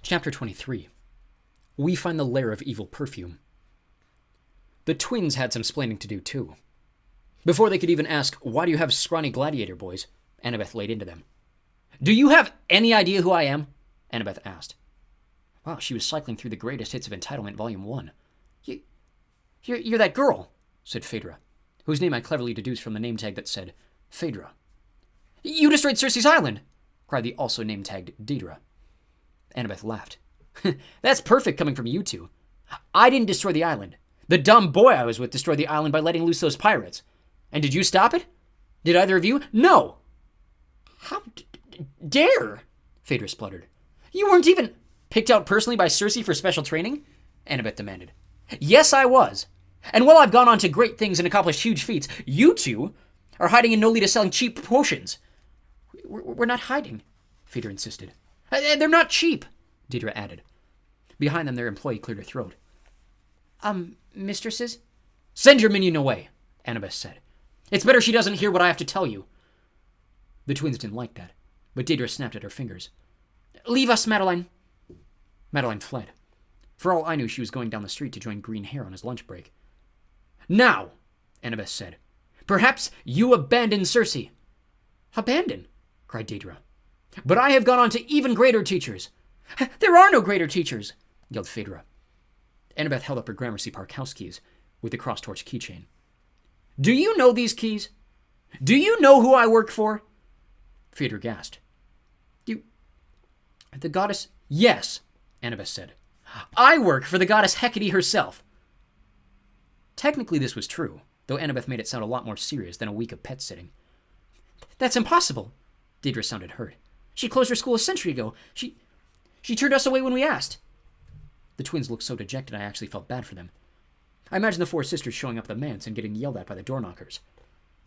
Chapter 23. We find the lair of evil Perfume. The twins had some splaining to do, too. Before they could even ask, "Why do you have scrawny gladiator boys?" Annabeth laid into them. "Do you have any idea who I am?" Annabeth asked. Wow, she was cycling through the greatest hits of Entitlement Volume 1. You're that girl, said Phaedra, whose name I cleverly deduced from the name tag that said Phaedra. "You destroyed Circe's island," cried the also name-tagged Daedra. Annabeth laughed. "That's perfect coming from you two. I didn't destroy the island. The dumb boy I was with destroyed the island by letting loose those pirates. And did you stop it? Did either of you? No!" "How dare?" Phaedra spluttered. "You weren't even picked out personally by Circe for special training?" Annabeth demanded. "Yes, I was. And while I've gone on to great things and accomplished huge feats, you two are hiding in Nolita selling cheap potions." We're not hiding," Phaedra insisted. "They're not cheap," Daedra added. Behind them, their employee cleared her throat. Mistresses?" "Send your minion away," Annabeth said. "It's better she doesn't hear what I have to tell you." The twins didn't like that, but Daedra snapped at her fingers. "Leave us, Madeline." Madeline fled. For all I knew, she was going down the street to join Green Hair on his lunch break. "Now," Annabeth said, "perhaps you abandon Circe." "Abandon?" cried Daedra. "But I have gone on to even greater teachers." "There are no greater teachers," yelled Phaedra. Annabeth held up her Gramercy Park house keys with the cross-torch keychain. "Do you know these keys? Do you know who I work for?" Phaedra gasped. The goddess..." "Yes," Annabeth said. "I work for the goddess Hecate herself." Technically this was true, though Annabeth made it sound a lot more serious than a week of pet sitting. "That's impossible." Daedra sounded hurt. "She closed her school a century ago. She turned us away when we asked." The twins looked so dejected I actually felt bad for them. I imagined the four sisters showing up at the manse and getting yelled at by the door knockers.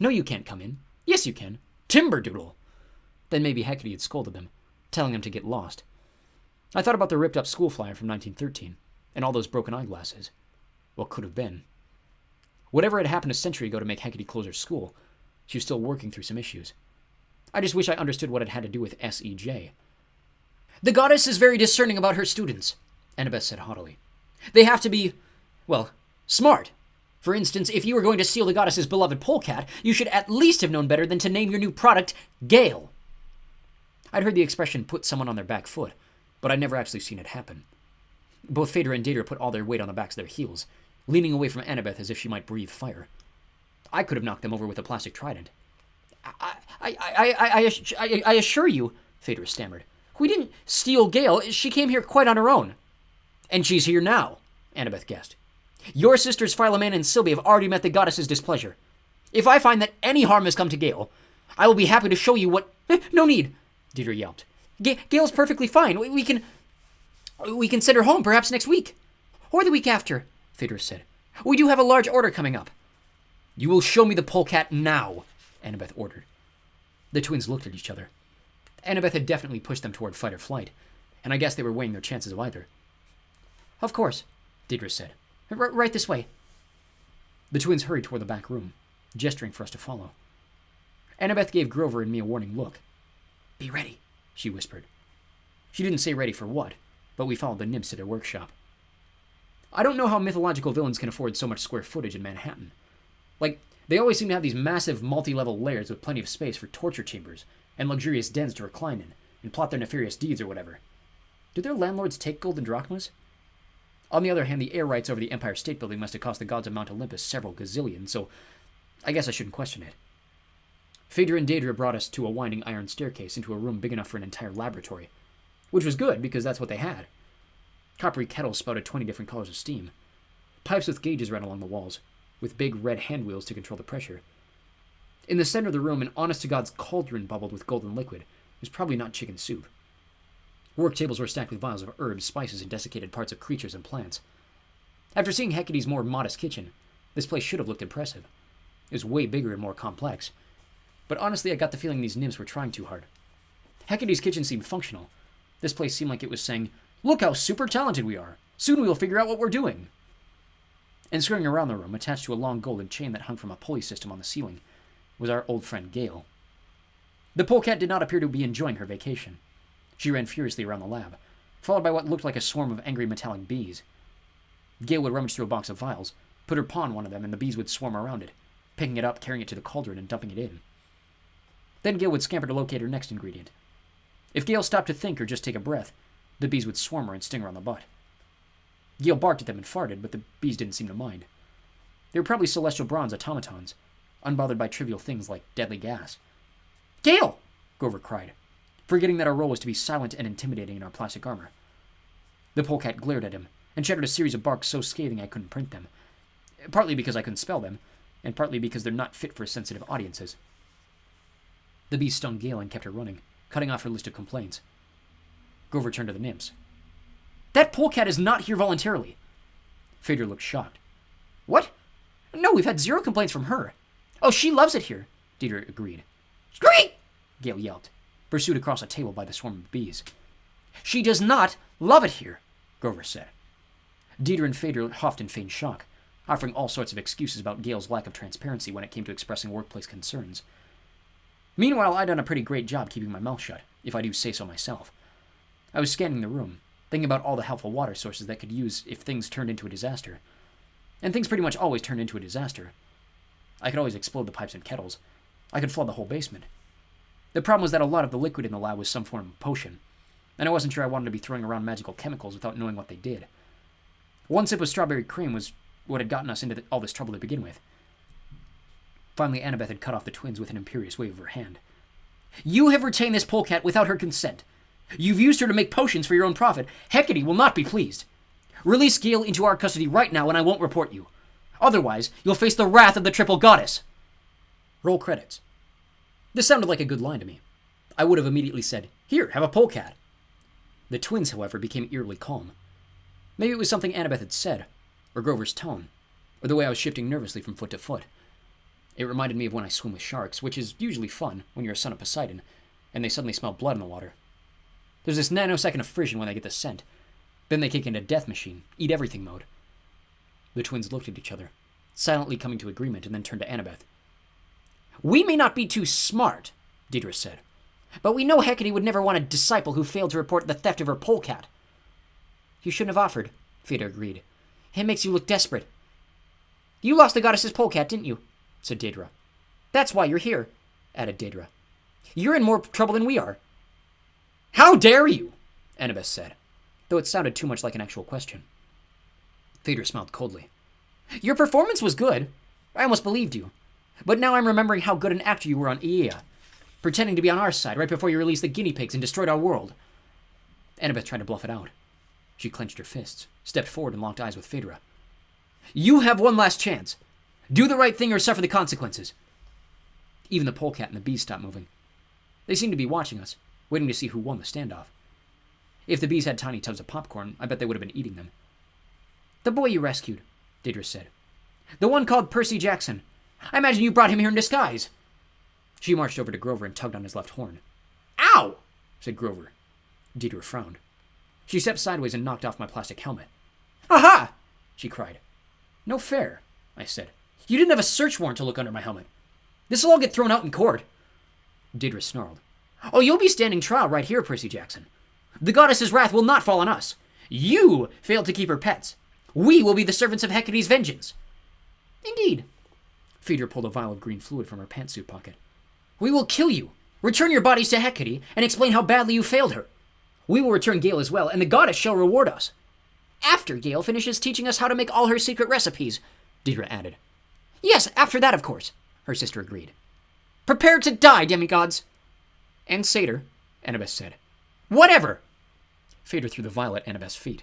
"No, you can't come in." "Yes, you can. Timberdoodle." Then maybe Hecate had scolded them, telling them to get lost. I thought about the ripped-up school flyer from 1913, and all those broken eyeglasses. What could have been? Whatever had happened a century ago to make Hecate close her school, she was still working through some issues. I just wish I understood what it had to do with S.E.J. "The goddess is very discerning about her students," Annabeth said haughtily. "They have to be, well, smart. For instance, if you were going to steal the goddess's beloved polecat, you should at least have known better than to name your new product Gale." I'd heard the expression "put someone on their back foot," but I'd never actually seen it happen. Both Phaedra and Daedra put all their weight on the backs of their heels, leaning away from Annabeth as if she might breathe fire. I could have knocked them over with a plastic trident. I assure you," Phaedra stammered. "We didn't steal Gale. She came here quite on her own." "And she's here now," Annabeth guessed. "Your sisters Philomena and Sylvia have already met the goddess's displeasure. If I find that any harm has come to Gale, I will be happy to show you what—" "No need," Daedra yelped. Gale's perfectly fine. We can send her home perhaps next week. Or the week after," Phaedra said. "We do have a large order coming up." "You will show me the polecat now," Annabeth ordered. The twins looked at each other. Annabeth had definitely pushed them toward fight or flight, and I guess they were weighing their chances of either. "Of course," Daedra said. Right this way." The twins hurried toward the back room, gesturing for us to follow. Annabeth gave Grover and me a warning look. "Be ready," she whispered. She didn't say ready for what, but we followed the nymphs to their workshop. I don't know how mythological villains can afford so much square footage in Manhattan. Like, they always seem to have these massive multi-level layers with plenty of space for torture chambers and luxurious dens to recline in and plot their nefarious deeds or whatever. Do their landlords take golden drachmas? On the other hand, the air rights over the Empire State Building must have cost the gods of Mount Olympus several gazillions, so I guess I shouldn't question it. Phaedra and Daedra brought us to a winding iron staircase into a room big enough for an entire laboratory, which was good because that's what they had. Coppery kettles spouted 20 different colors of steam. Pipes with gauges ran along the walls, with big red hand wheels to control the pressure. In the center of the room, an honest-to-God's cauldron bubbled with golden liquid. It was probably not chicken soup. Work tables were stacked with vials of herbs, spices, and desiccated parts of creatures and plants. After seeing Hecate's more modest kitchen, this place should have looked impressive. It was way bigger and more complex. But honestly, I got the feeling these nymphs were trying too hard. Hecate's kitchen seemed functional. This place seemed like it was saying, "Look how super talented we are. Soon we'll figure out what we're doing." And skirting around the room, attached to a long golden chain that hung from a pulley system on the ceiling, was our old friend Gale. The polecat did not appear to be enjoying her vacation. She ran furiously around the lab, followed by what looked like a swarm of angry metallic bees. Gale would rummage through a box of vials, put her paw on one of them, and the bees would swarm around it, picking it up, carrying it to the cauldron, and dumping it in. Then Gale would scamper to locate her next ingredient. If Gale stopped to think or just take a breath, the bees would swarm her and sting her on the butt. Gale barked at them and farted, but the bees didn't seem to mind. They were probably celestial bronze automatons, unbothered by trivial things like deadly gas. "Gale!" Grover cried, forgetting that our role was to be silent and intimidating in our plastic armor. The polecat glared at him and shattered a series of barks so scathing I couldn't print them, partly because I couldn't spell them, and partly because they're not fit for sensitive audiences. The bees stung Gale and kept her running, cutting off her list of complaints. Grover turned to the nymphs. "That polecat is not here voluntarily." Phaedra looked shocked. "What? No, we've had 0 complaints from her." "Oh, she loves it here," Deidre agreed. "Screek!" Gale yelped, pursued across a table by the swarm of bees. "She does not love it here," Grover said. Deidre and Phaedra huffed in feigned shock, offering all sorts of excuses about Gale's lack of transparency when it came to expressing workplace concerns. Meanwhile, I'd done a pretty great job keeping my mouth shut, if I do say so myself. I was scanning the room, thinking about all the helpful water sources that could use if things turned into a disaster. And things pretty much always turned into a disaster. I could always explode the pipes and kettles. I could flood the whole basement. The problem was that a lot of the liquid in the lab was some form of potion, and I wasn't sure I wanted to be throwing around magical chemicals without knowing what they did. One sip of strawberry cream was what had gotten us into all this trouble to begin with. Finally, Annabeth had cut off the twins with an imperious wave of her hand. "You have retained this polecat without her consent. You've used her to make potions for your own profit. Hecate will not be pleased. Release Gale into our custody right now and I won't report you. Otherwise, you'll face the wrath of the triple goddess." Roll credits. This sounded like a good line to me. I would have immediately said, "Here, have a polecat." The twins, however, became eerily calm. Maybe it was something Annabeth had said, or Grover's tone, or the way I was shifting nervously from foot to foot. It reminded me of when I swim with sharks, which is usually fun when you're a son of Poseidon, and they suddenly smell blood in the water. There's this nanosecond of frisson when they get the scent. Then they kick into death machine, eat everything mode. The twins looked at each other, silently coming to agreement, and then turned to Annabeth. "We may not be too smart," Deidre said, "but we know Hecate would never want a disciple who failed to report the theft of her polecat." "You shouldn't have offered," Phaedra agreed. "It makes you look desperate." "You lost the goddess's polecat, didn't you?" said Daedra. "That's why you're here," added Daedra. "You're in more trouble than we are." "How dare you?" Annabeth said, though it sounded too much like an actual question. Phaedra smiled coldly. "Your performance was good. I almost believed you. But now I'm remembering how good an actor you were on Aea, pretending to be on our side right before you released the guinea pigs and destroyed our world." Annabeth tried to bluff it out. She clenched her fists, stepped forward, and locked eyes with Phaedra. "You have one last chance. Do the right thing or suffer the consequences." Even the polecat and the bees stopped moving. They seemed to be watching us, waiting to see who won the standoff. If the bees had tiny tubs of popcorn, I bet they would have been eating them. "The boy you rescued," Deidre said. "The one called Percy Jackson. I imagine you brought him here in disguise." She marched over to Grover and tugged on his left horn. "Ow!" said Grover. Deidre frowned. She stepped sideways and knocked off my plastic helmet. "Aha!" she cried. "No fair," I said. "You didn't have a search warrant to look under my helmet. This'll all get thrown out in court." Deidre snarled. "Oh, you'll be standing trial right here, Percy Jackson. The goddess's wrath will not fall on us. You failed to keep her pets. We will be the servants of Hecate's vengeance." "Indeed." Phaedra pulled a vial of green fluid from her pantsuit pocket. "We will kill you, return your bodies to Hecate, and explain how badly you failed her. We will return Gale as well, and the goddess shall reward us. After Gale finishes teaching us how to make all her secret recipes," Deidre added. "Yes, after that, of course," her sister agreed. "Prepare to die, demigods." "And satyr," Annabeth said. "Whatever." Phaedra threw the vial at Annabeth's feet.